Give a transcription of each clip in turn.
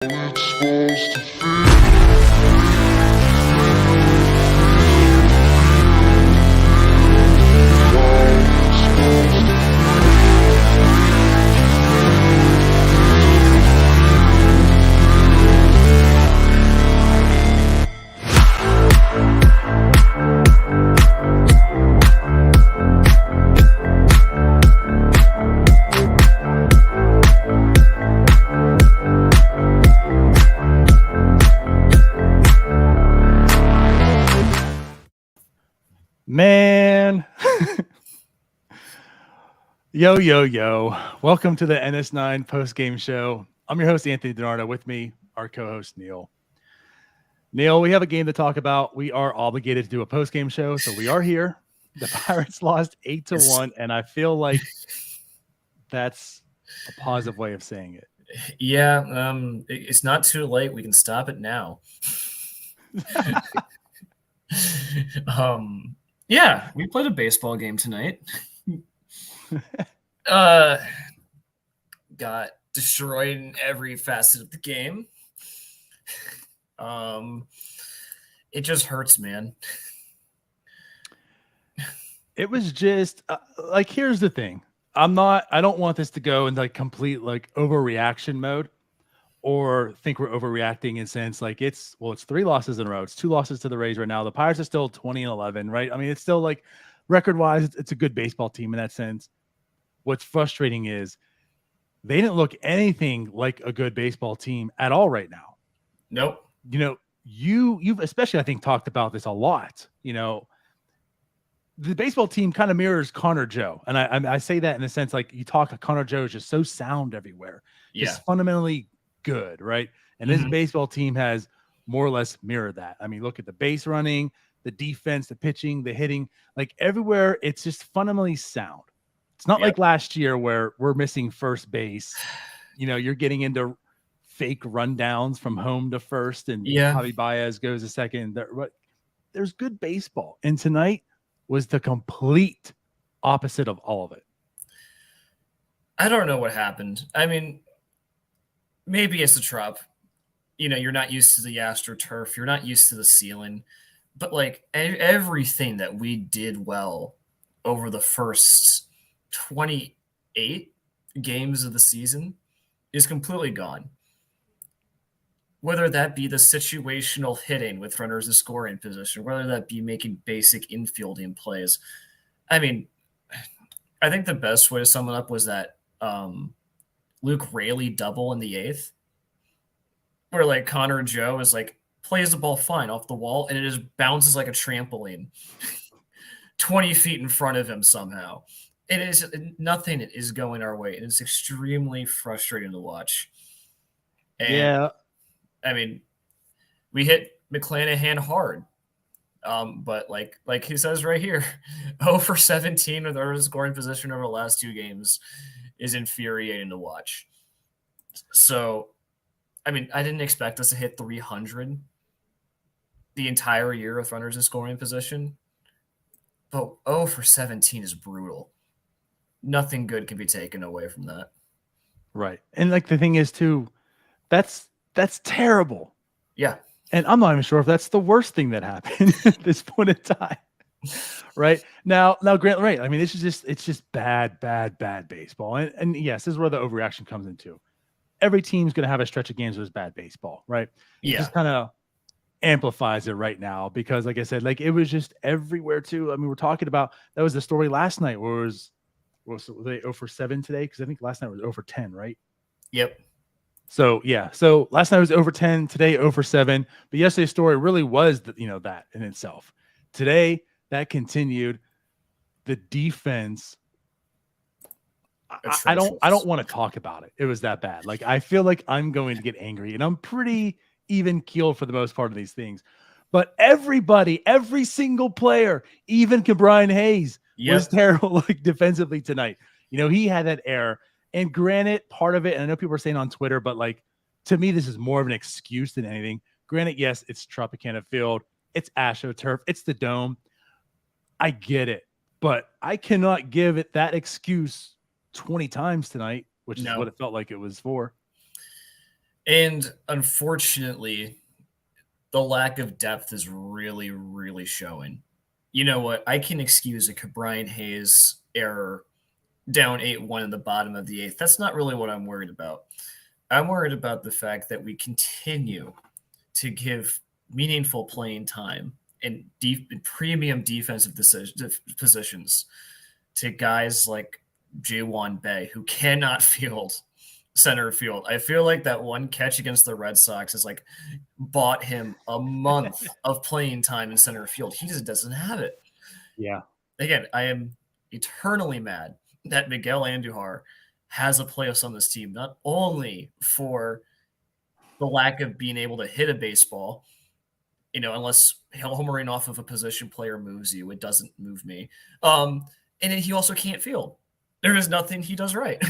It's supposed to feel. Man. Yo. Welcome to the NS9 Postgame Show. I'm your host, Anthony DiNardo. With me, our co-host, Neil. Neil, we have a game to talk about. We are obligated to do a postgame show, so we are here. The Pirates lost 8-1, and I feel like that's a positive way of saying it. Yeah, it's not too late. We can stop it now. Yeah, we played a baseball game tonight. Got destroyed in every facet of the game. It just hurts, man. It was just like, here's the thing. I don't want this to go in like complete like overreaction mode or think we're overreacting in sense like it's 3 losses in a row. It's 2 losses to the Rays right now. The Pirates are still 20-11, right? I mean, it's still like record wise, it's a good baseball team in that sense. What's frustrating is they didn't look anything like a good baseball team at all right now. Nope. You know, you've especially, I think, talked about this a lot. You know, the baseball team kind of mirrors Connor Joe. And I say that in the sense like you talk, Connor Joe is just so sound everywhere. Yeah. Just fundamentally good, right? And this baseball team has more or less mirrored that. I mean, look at the base running, the defense, the pitching, the hitting, like everywhere. It's just fundamentally sound. It's not like last year where we're missing first base. You know, you're getting into fake rundowns from home to first, and Javi Baez goes to second. There's good baseball. And tonight was the complete opposite of all of it. I don't know what happened. I mean, maybe it's the Trop. You know, you're not used to the AstroTurf. You're not used to the ceiling. But, like, everything that we did well over the first 28 games of the season is completely gone. Whether that be the situational hitting with runners in scoring position, whether that be making basic infielding plays. I mean, I think the best way to sum it up was that Luke Raley double in the 8th, where like Connor Joe is like plays the ball fine off the wall and it just bounces like a trampoline 20 feet in front of him somehow. It is nothing is going our way. And it's extremely frustrating to watch. And I mean, we hit McClanahan hard. But like he says right here, 0 for 17 with our scoring position over the last 2 games is infuriating to watch. So, I mean, I didn't expect us to hit 300 the entire year with runners in scoring position. But 0 for 17 is brutal. Nothing good can be taken away from that. Right. And like the thing is too, that's terrible. Yeah. And I'm not even sure if that's the worst thing that happened at this point in time. Right now, Grant, right. I mean, it's just bad baseball. And yes, this is where the overreaction comes into. Every team's going to have a stretch of games where it's bad baseball, right? It just kind of amplifies it right now because, like I said, like it was just everywhere too. I mean, we're talking about, that was the story last night where was they 0 for 7 today? Because I think last night was 0 for 10, right? Yep. So, yeah. So last night was 0 for 10, today 0 for 7. But yesterday's story really was, that in itself. Today, that continued. The defense, I don't want to talk about it. It was that bad. Like, I feel like I'm going to get angry, and I'm pretty even keeled for the most part of these things. But everybody, every single player, even Brian Hayes, was terrible like defensively tonight. You know, he had that error. And granted, part of it, and I know people are saying on Twitter, but like, to me, this is more of an excuse than anything. Granted, yes, it's Tropicana Field. It's AstroTurf. It's the Dome. I get it. But I cannot give it that excuse 20 times tonight, which is what it felt like it was for. And unfortunately, the lack of depth is really, really showing. You know what? I can excuse a Brian Hayes error down 8-1 in the bottom of the 8th. That's not really what I'm worried about. I'm worried about the fact that we continue to give meaningful playing time and premium defensive positions to guys like J1 Bay, who cannot field center field. I feel like that one catch against the Red Sox has like bought him a month of playing time in center field. He just doesn't have it. Yeah. Again, I am eternally mad that Miguel Andujar has a place on this team, not only for the lack of being able to hit a baseball, unless homering off of a position player moves you, it doesn't move me. And then he also can't field. There is nothing he does right.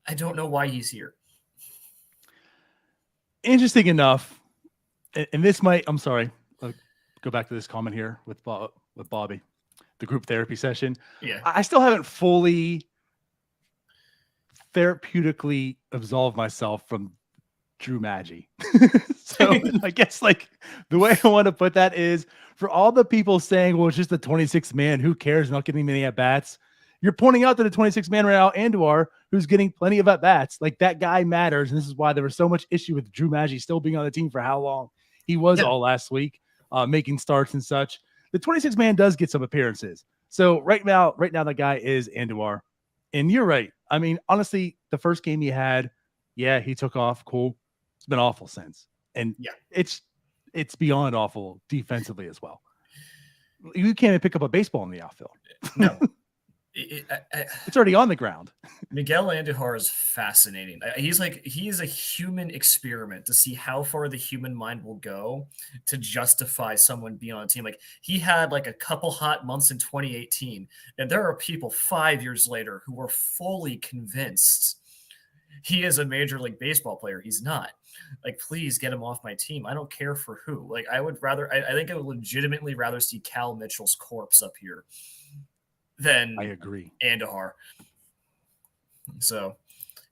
I don't know why he's here. Interesting enough, and this might, I'm sorry, I'll go back to this comment here with Bobby, the group therapy session. Yeah. I still haven't fully therapeutically absolved myself from Drew Maggi. So I guess like the way I want to put that is, for all the people saying, well, it's just the 26th man, who cares, not getting many at bats. You're pointing out that the 26th man right now, Andujar, who's getting plenty of at bats, like that guy matters. And this is why there was so much issue with Drew Maggi still being on the team for how long he was all last week, making starts and such. The 26th man does get some appearances. So right now, that guy is Andujar. And you're right. I mean, honestly, the first game he had, he took off. Cool. It's been awful since. And it's beyond awful defensively as well. You can't even pick up a baseball in the outfield. No. It's already on the ground. Miguel Andujar is fascinating. He is a human experiment to see how far the human mind will go to justify someone being on a team. Like, he had like a couple hot months in 2018, and there are people 5 years later who are fully convinced he is a Major League Baseball player. He's not. Like, please get him off my team. I don't care for who. Like, I think I would legitimately rather see Cal Mitchell's corpse up here than I agree. Andujar. So,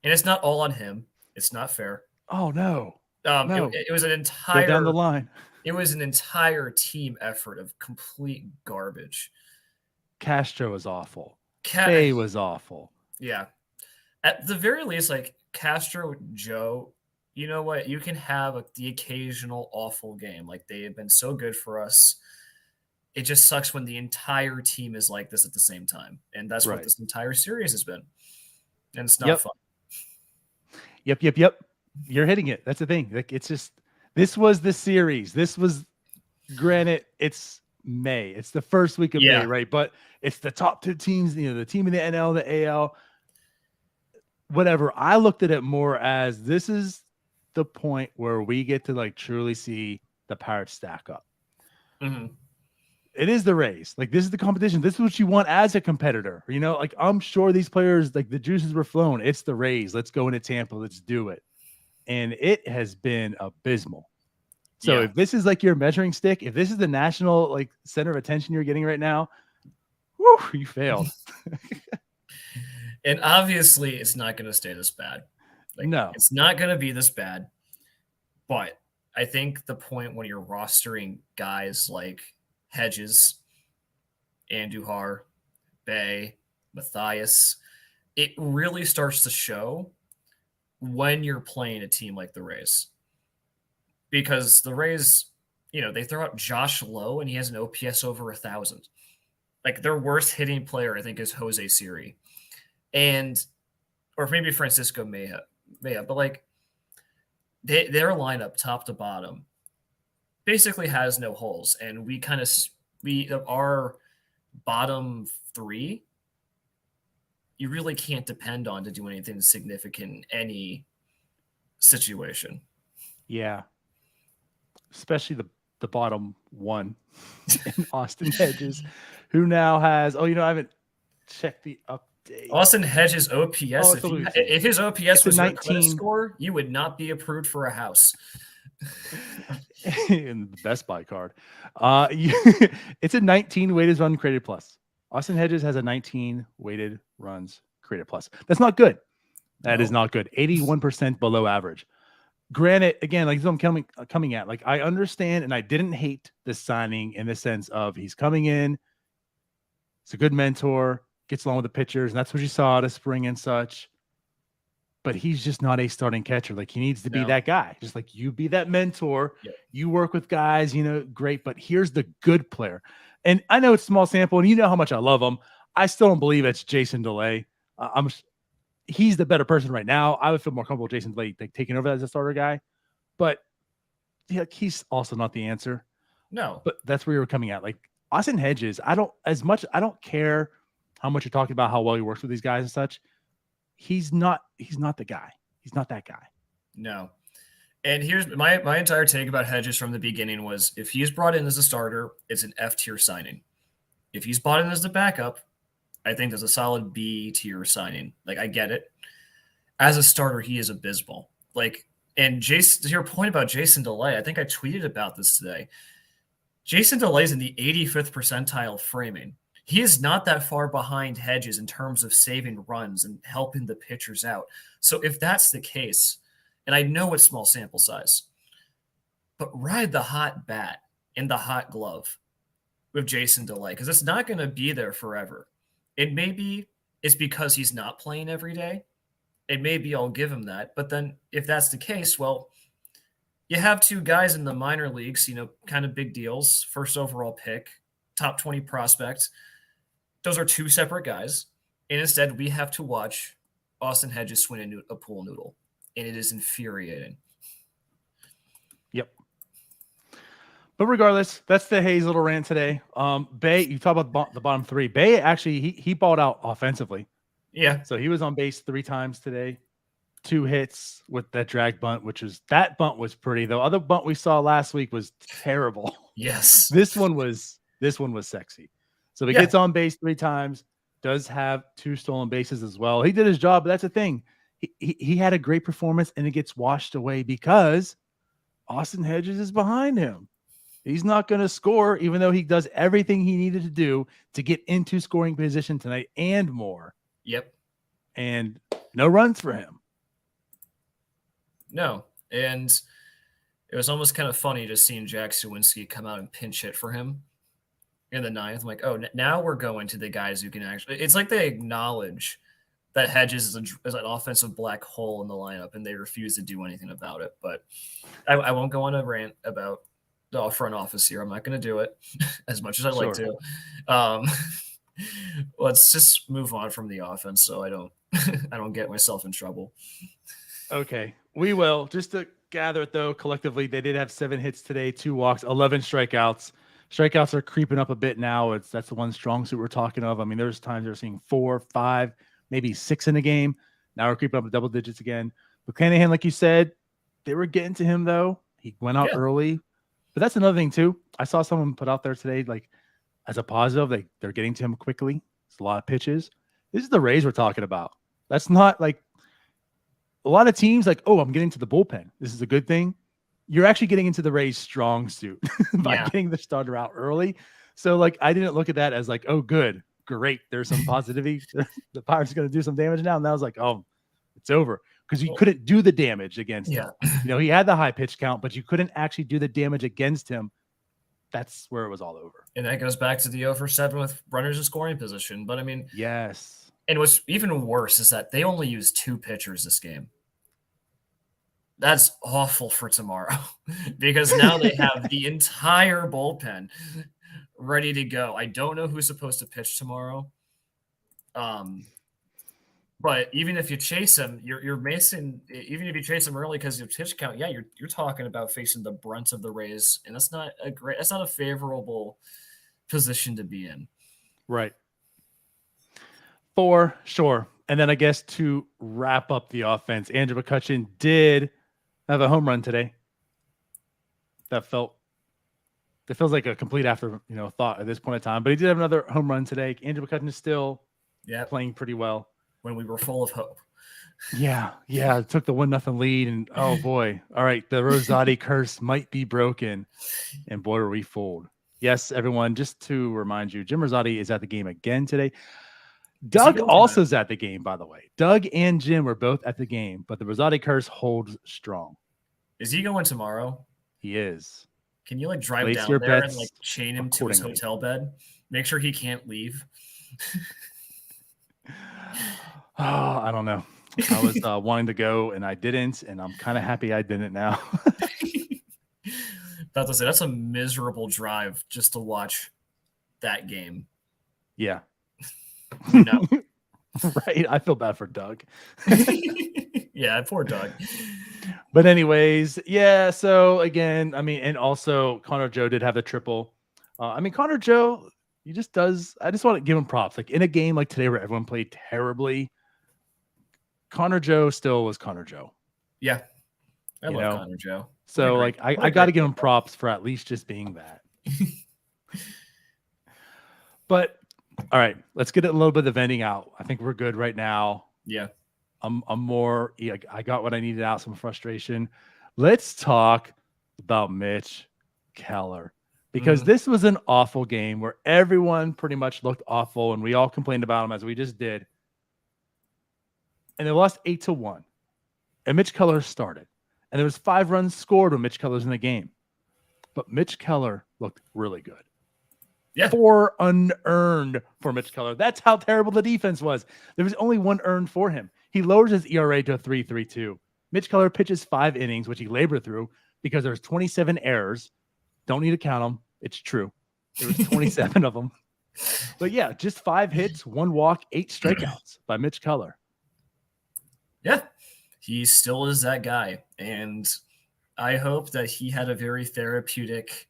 and it's not all on him. It's not fair. Oh no. It was an entire Go down the line. It was an entire team effort of complete garbage. Castro was awful. Bay was awful. Yeah. At the very least, like Castro, Joe, you know what? You can have the occasional awful game. Like, they have been so good for us. It just sucks when the entire team is like this at the same time. And that's what this entire series has been. And it's not fun. Yep. You're hitting it. That's the thing. Like, it's just, this was the series. This was, granted, it's May. It's the first week of May, right? But it's the top two teams, the team in the NL, the AL, whatever. I looked at it more as, this is the point where we get to like truly see the Pirates stack up. Mm-hmm. It is the Rays. Like, this is the competition. This is what you want as a competitor. Like, I'm sure these players, like, the juices were flowing. It's the Rays. Let's go into Tampa. Let's do it. And it has been abysmal. So if this is like your measuring stick, if this is the national like center of attention you're getting right now, whew, you failed. And obviously it's not going to stay this bad. Like, no, it's not going to be this bad. But I think the point when you're rostering guys like Hedges, Andujar, Bay, Matthias, it really starts to show when you're playing a team like the Rays. Because the Rays, they throw out Josh Lowe and he has an OPS over 1,000. Like, their worst hitting player, I think, is Jose Siri. Or maybe Francisco Mejia. But like, their lineup top to bottom basically has no holes, and our bottom three, you really can't depend on to do anything significant in any situation. Yeah, especially the bottom one in Austin Hedges, who now has I haven't checked the update. Austin Hedges OPS. If his OPS was your credit score, you would not be approved for a house. In the Best Buy card. It's a 19 weighted run created plus. Austin Hedges has a 19 weighted runs created plus. That's not good. That is not good. 81% below average. Granted, again, like I'm coming at, like I understand, and I didn't hate this signing in the sense of he's coming in, he's a good mentor, gets along with the pitchers, and that's what you saw this spring and such. But he's just not a starting catcher. Like he needs to be that guy. Just like you be that mentor. Yep. You work with guys, great. But here's the good player. And I know it's small sample, and you know how much I love him. I still don't believe it's Jason DeLay. He's the better person right now. I would feel more comfortable with Jason DeLay taking over as a starter guy. But he's also not the answer. No. But that's where you're coming at. Like Austin Hedges, I don't care how much you're talking about how well he works with these guys and such. He's not the guy. He's not that guy. No. And here's my entire take about Hedges from the beginning was if he's brought in as a starter, it's an F tier signing. If he's brought in as the backup, I think that's a solid B tier signing. Like I get it. As a starter, he is abysmal. Like, and Jason, to your point about Jason DeLay, I think I tweeted about this today. Jason DeLay is in the 85th percentile framing. He is not that far behind Hedges in terms of saving runs and helping the pitchers out. So if that's the case, and I know it's small sample size, but ride the hot bat in the hot glove with Jason DeLay, because it's not going to be there forever. It may be it's because he's not playing every day. It may be I'll give him that. But then if that's the case, well, you have two guys in the minor leagues, kind of big deals, first overall pick, top 20 prospect. Those are two separate guys. And instead, we have to watch Austin Hedges swing a pool noodle. And it is infuriating. Yep. But regardless, that's the Hayes little rant today. Bay, you talk about the bottom three. Bay actually, he balled out offensively. Yeah. So he was on base 3 times today. 2 hits with that drag bunt, that bunt was pretty. The other bunt we saw last week was terrible. Yes. This one was sexy. So he gets on base 3 times, does have 2 stolen bases as well. He did his job, but that's the thing. He had a great performance, and it gets washed away because Austin Hedges is behind him. He's not going to score, even though he does everything he needed to do to get into scoring position tonight and more. Yep. And no runs for him. No. And it was almost kind of funny just seeing Jack Suwinski come out and pinch hit for him in the 9th. I'm like, oh, now we're going to the guys who can actually – it's like they acknowledge that Hedges is an offensive black hole in the lineup, and they refuse to do anything about it. But I won't go on a rant about the front office here. I'm not going to do it as much as I'd like to. Let's just move on from the offense so I don't get myself in trouble. Okay, we will. Just to gather it, though, collectively, they did have 7 hits today, 2 walks, 11 strikeouts. Strikeouts are creeping up a bit now. That's the one strong suit we're talking of. I mean, there's times they're seeing 4, 5, maybe 6 in a game. Now we're creeping up to double digits again. But Clanahan, like you said, they were getting to him, though. He went out early. But that's another thing, too. I saw someone put out there today, like, as a positive, they're getting to him quickly. It's a lot of pitches. This is the Rays we're talking about. That's not like a lot of teams like, oh, I'm getting to the bullpen. This is a good thing. You're actually getting into the Rays' strong suit by getting the starter out early. So, like, I didn't look at that as like, oh, good, great. There's some positivity. The Pirates are going to do some damage now. And I was like, oh, it's over. Because he couldn't do the damage against him. He had the high pitch count, but you couldn't actually do the damage against him. That's where it was all over. And that goes back to the 0 for 7 with runners in scoring position. But, I mean, yes. And what's even worse is that they only used 2 pitchers this game. That's awful for tomorrow because now they have the entire bullpen ready to go. I don't know who's supposed to pitch tomorrow. But even if you chase him, you're missing. Even if you chase him early because your pitch count, you're talking about facing the brunt of the Rays, and that's not a favorable position to be in. Right. For sure. And then I guess to wrap up the offense, Andrew McCutchen did have a home run today. That feels like a complete after thought at this point in time. But he did have another home run today. Andrew McCutchen is still playing pretty well. When we were full of hope. Yeah. Took the 1-0 lead, and oh boy. All right, the Rosati curse might be broken, and boy, were we fooled. Yes, everyone, just to remind you, Jim Rosati is at the game again today. Doug also is at the game, by the way. Doug and Jim were both at the game, but the Rosati curse holds strong. Is he going tomorrow? He is. Can you like drive Place down your there and bets like chain him to his accordingly. hotel bed? Make sure he can't leave. Oh, I don't know. I was wanting to go and I didn't, and I'm kind of happy I didn't now. About to say that's a miserable drive just to watch that game. Yeah. No. Right. I feel bad for Doug. Yeah, poor Doug. But anyways, yeah. So again, I mean, and also Connor Joe did have the triple. I mean, Connor Joe, he just does. I just want to give him props. Like in a game like today where everyone played terribly, Connor Joe still was Connor Joe. Yeah, I love Connor Joe. So like, I got to give him props for at least just being that. But all right, let's get a little bit of the venting out. I think we're good right now. Yeah. I'm more. I got what I needed out. Some frustration. Let's talk about Mitch Keller, because this was an awful game where everyone pretty much looked awful, and we all complained about him as we just did. And they lost 8-1, and Mitch Keller started, and there was 5 runs scored when Mitch Keller's in the game, but Mitch Keller looked really good. Yeah. 4 unearned for Mitch Keller. That's how terrible the defense was. There was only 1 earned for him. He lowers his ERA to a 3.32. Mitch Keller pitches 5 innings, which he labored through because there's 27 errors. Don't need to count them. It's true. There was 27 of them. But yeah, just 5 hits, 1 walk, 8 strikeouts by Mitch Keller. Yeah, he still is that guy. And I hope that he had a very therapeutic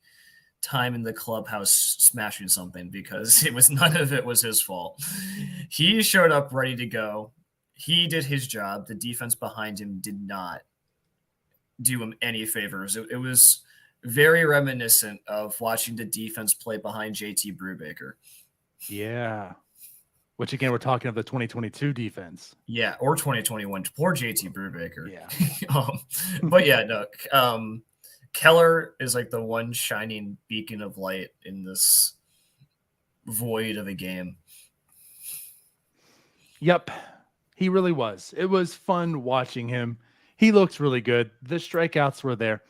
time in the clubhouse smashing something, because none of it was his fault. He showed up ready to go. He did his job. The defense behind him did not do him any favors. It was very reminiscent of watching the defense play behind JT Brubaker. Yeah. Which, again, we're talking of the 2022 defense. Yeah, or 2021. Poor JT Brubaker. Yeah. But yeah, no. Keller is like the one shining beacon of light in this void of a game. Yep, he really was. It was fun watching him. He looks really good. The strikeouts were there.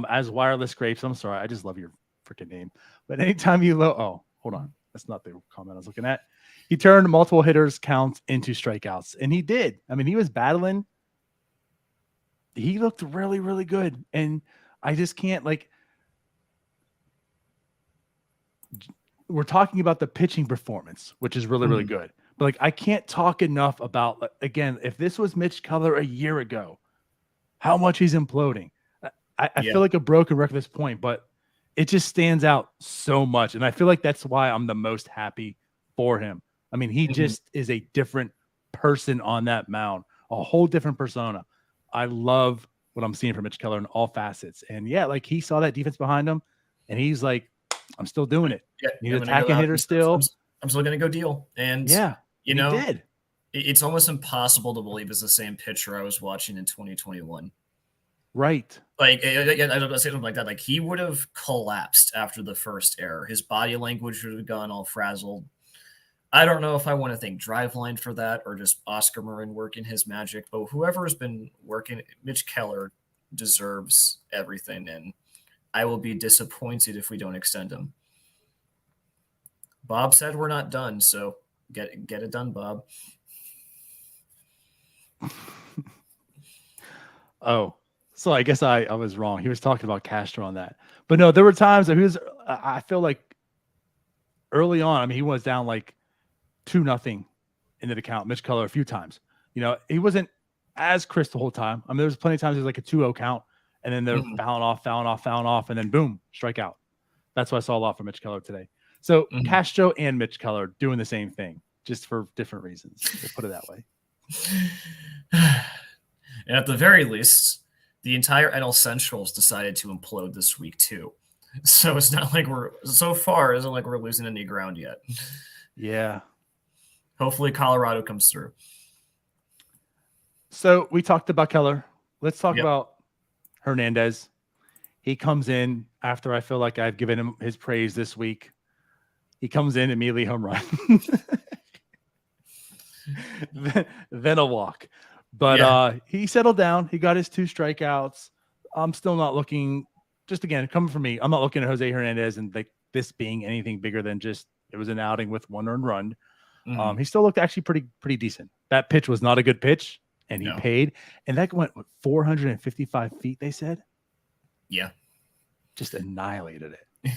As Wireless Grapes, I'm sorry, I just love your freaking name. But anytime you hold on. That's not the comment I was looking at. He turned multiple hitters' counts into strikeouts, and he did. I mean, he was battling. He looked really, really good. And I just can't, like, we're talking about the pitching performance, which is really, really good. But, like, I can't talk enough about, again, if this was Mitch Keller a year ago, how much he's imploding. I feel like a broken record at this point, but it just stands out so much. And I feel like that's why I'm the most happy for him. I mean, he just is a different person on that mound, a whole different persona. I love what I'm seeing from Mitch Keller in all facets. And yeah, like, he saw that defense behind him and he's like, I'm still doing it. Yeah, he's attacking hitter still. I'm still going to go deal. And yeah, you know, did. It's almost impossible to believe it's the same pitcher I was watching in 2021. Right. Like, I don't say something like that. Like, he would have collapsed after the first error. His body language would have gone all frazzled. I don't know if I want to thank Driveline for that or just Oscar Marin working his magic, but whoever has been working, Mitch Keller deserves everything, and I will be disappointed if we don't extend him. Bob said we're not done, so get it done, Bob. Oh. So I guess I was wrong. He was talking about Castro on that. But no, there were times that I feel like early on, I mean, he was down like 2-0 into the count. Mitch Keller a few times. You know, he wasn't as crisp the whole time. I mean, there was plenty of times it was like a 2-0 count, and then they're fouling off, and then boom, strikeout. That's what I saw a lot from Mitch Keller today. So Castro and Mitch Keller doing the same thing, just for different reasons. We'll put it that way. And at the very least, the entire NL Central's decided to implode this week too. So it's not like it isn't like we're losing any ground yet. Yeah. Hopefully Colorado comes through. So we talked about Keller. Let's talk about Hernandez. He comes in after I feel like I've given him his praise this week. He comes in, immediately home run. then a walk. But he settled down. He got his 2 strikeouts. I'm still not looking. Just again, coming from me, I'm not looking at Jose Hernandez and like this being anything bigger than just it was an outing with 1 earned run. Mhm. He still looked actually pretty decent. That pitch was not a good pitch, and he No. paid. And that went 455 feet. They said, Yeah. just annihilated it.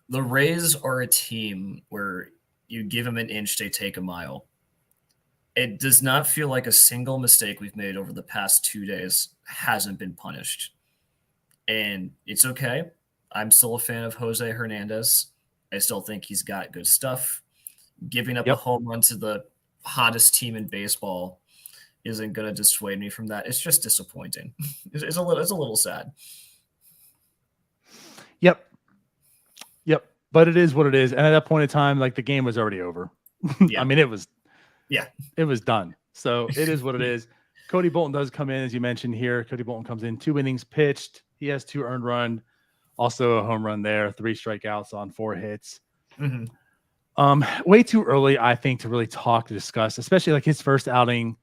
The Rays are a team where you give them an inch, they take a mile. It does not feel like a single mistake we've made over the past 2 days hasn't been punished. And it's okay. I'm still a fan of Jose Hernandez. I still think he's got good stuff. Giving up a Yep. home run to the hottest team in baseball isn't going to dissuade me from that. It's just disappointing. It's a little sad. Yep. But it is what it is. And at that point in time, like the game was already over. Yeah. I mean, it was done. So it is what it Yeah. is. Cody Bolton does come in, as you mentioned here. Cody Bolton comes in, 2 innings pitched. He has 2 earned run, also a home run there, 3 strikeouts on 4 hits. Mm-hmm. Way too early, I think, to really talk to discuss, especially like his first outing.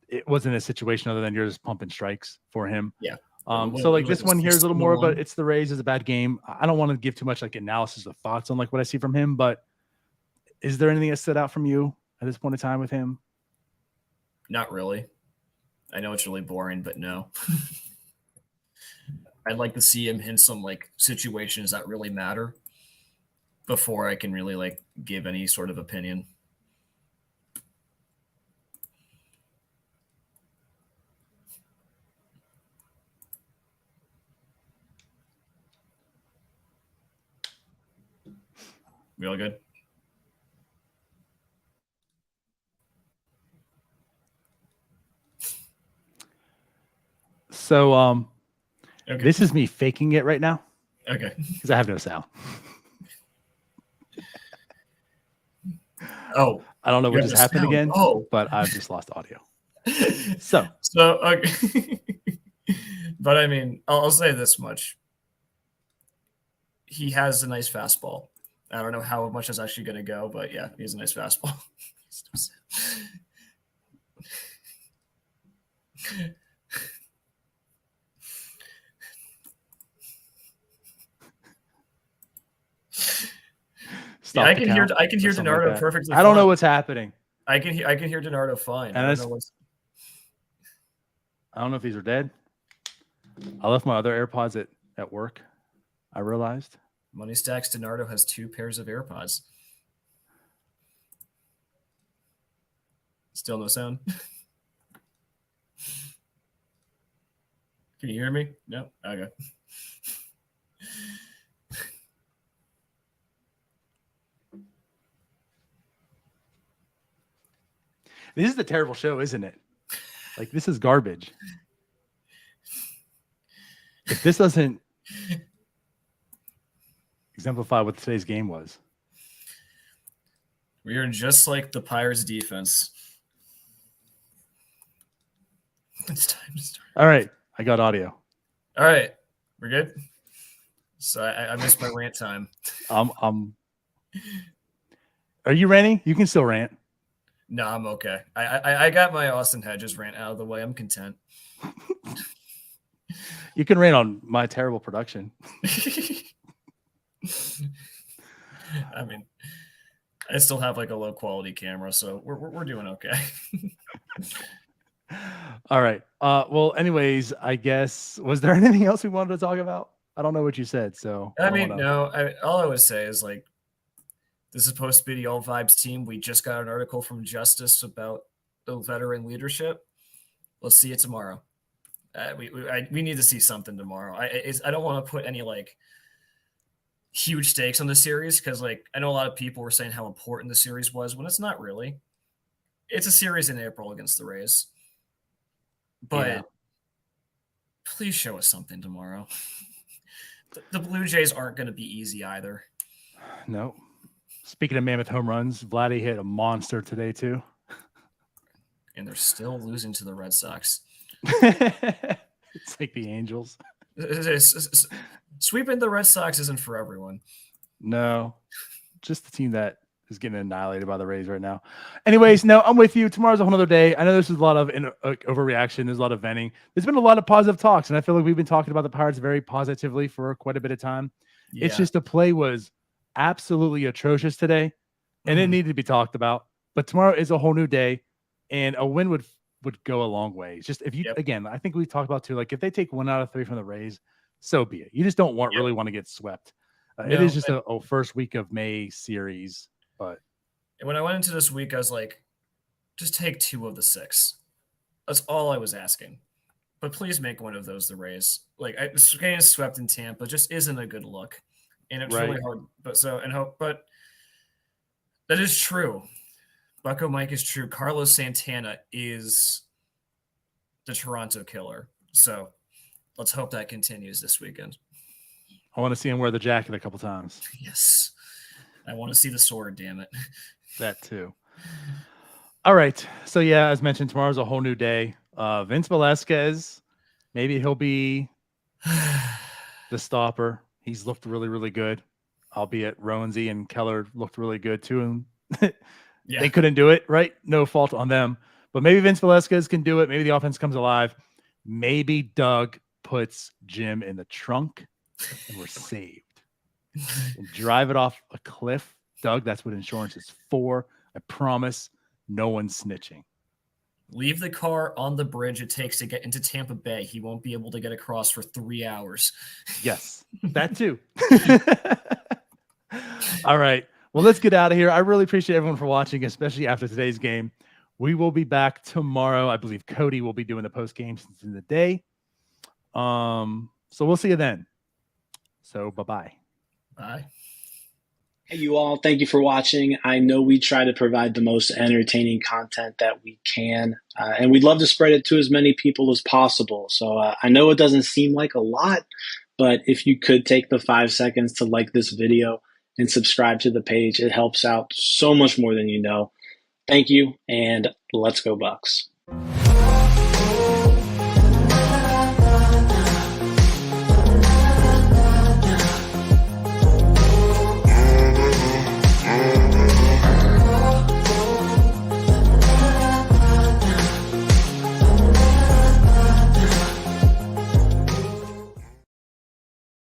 It wasn't a situation other than you're just pumping strikes for him. Yeah. So like this one here is a little more, but it's the Rays is a bad game. I don't want to give too much like analysis or thoughts on like what I see from him, but is there anything that stood out from you at this point in time with him? Not really. I know it's really boring, but no. I'd like to see him in some like situations that really matter before I can really like give any sort of opinion. We all good? So Okay. this is me faking it right now Okay. because I have no sound. Oh, I don't know what have just no happened sound. again, Oh. but I've just lost audio. So okay. But I mean, I'll say this much. He has a nice fastball. I don't know how much is actually going to go, but yeah, he has a nice fastball. stop I the can hear count I can or hear something like DiNardo that. perfectly. I don't know fine. what's happening. I can hear DiNardo fine. And I don't know what's. I don't know if these are dead. I left my other AirPods at work. I realized. Money Stacks DiNardo has 2 pairs of AirPods. Still no sound. Can you hear me? No? Okay. This is the terrible show, isn't it? Like this is garbage. If this doesn't exemplify what today's game was. We are just like the Pirates defense. It's time to start. All right. I got audio. All right. We're good. So I missed my rant time. Are you ranting? You can still rant. No, I'm okay. I got my Austin Hedges rant out of the way. I'm content. You can rant on my terrible production. I mean, I still have like a low quality camera, so we're doing okay. All right. Well, anyways, I guess was there anything else we wanted to talk about? I don't know what you said, so I mean, no. All I would say is like this is supposed to be the All Vibes team. We just got an article from Justice about the veteran leadership. Let's see it tomorrow. We need to see something tomorrow. I don't want to put any like huge stakes on the series because like I know a lot of people were saying how important the series was when it's not really. It's a series in April against the Rays. But Yeah. please show us something tomorrow. The Blue Jays aren't going to be easy either. No. Speaking of mammoth home runs, Vladdy hit a monster today too. And they're still losing to the Red Sox. It's like the Angels. Sweeping the Red Sox isn't for everyone. No. Just the team that is getting annihilated by the Rays right now. Anyways, no, I'm with you. Tomorrow's a whole other day. I know this is a lot of overreaction. There's a lot of venting. There's been a lot of positive talks, and I feel like we've been talking about the Pirates very positively for quite a bit of time. Yeah. It's just the play was absolutely atrocious today, and it needed to be talked about. But tomorrow is a whole new day, and a win would go a long way. It's just if you again, I think we talked about too. Like if they take 1 out of 3 from the Rays, so be it. You just don't really want to get swept. It is just a first week of May series. But when I went into this week, I was like, just take 2 of the 6. That's all I was asking. But please make one of those the Rays. Like getting swept in Tampa just isn't a good look. And it's really hard. But that is true. Bucko Mike is true. Carlos Santana is the Toronto killer. So let's hope that continues this weekend. I want to see him wear the jacket a couple times. Yes. I want to see the sword, damn it. That too. All right. So, yeah, as mentioned, tomorrow's a whole new day. Vince Velasquez, maybe he'll be the stopper. He's looked really, really good, albeit Roansy and Keller looked really good too. And they couldn't do it, right? No fault on them. But maybe Vince Velasquez can do it. Maybe the offense comes alive. Maybe Doug puts Jim in the trunk and we're saved. We'll drive it off a cliff. Doug, that's what insurance is for. I promise no one's snitching. Leave the car on the bridge it takes to get into Tampa Bay. He won't be able to get across for 3 hours. Yes, that too. All right. Well, let's get out of here. I really appreciate everyone for watching, especially after today's game. We will be back tomorrow. I believe Cody will be doing the post game since in the day. So we'll see you then. So bye-bye. Bye. Hey, you all. Thank you for watching. I know we try to provide the most entertaining content that we can, and we'd love to spread it to as many people as possible. So I know it doesn't seem like a lot, but if you could take the 5 seconds to like this video and subscribe to the page, it helps out so much more than you know. Thank you, and let's go Bucks.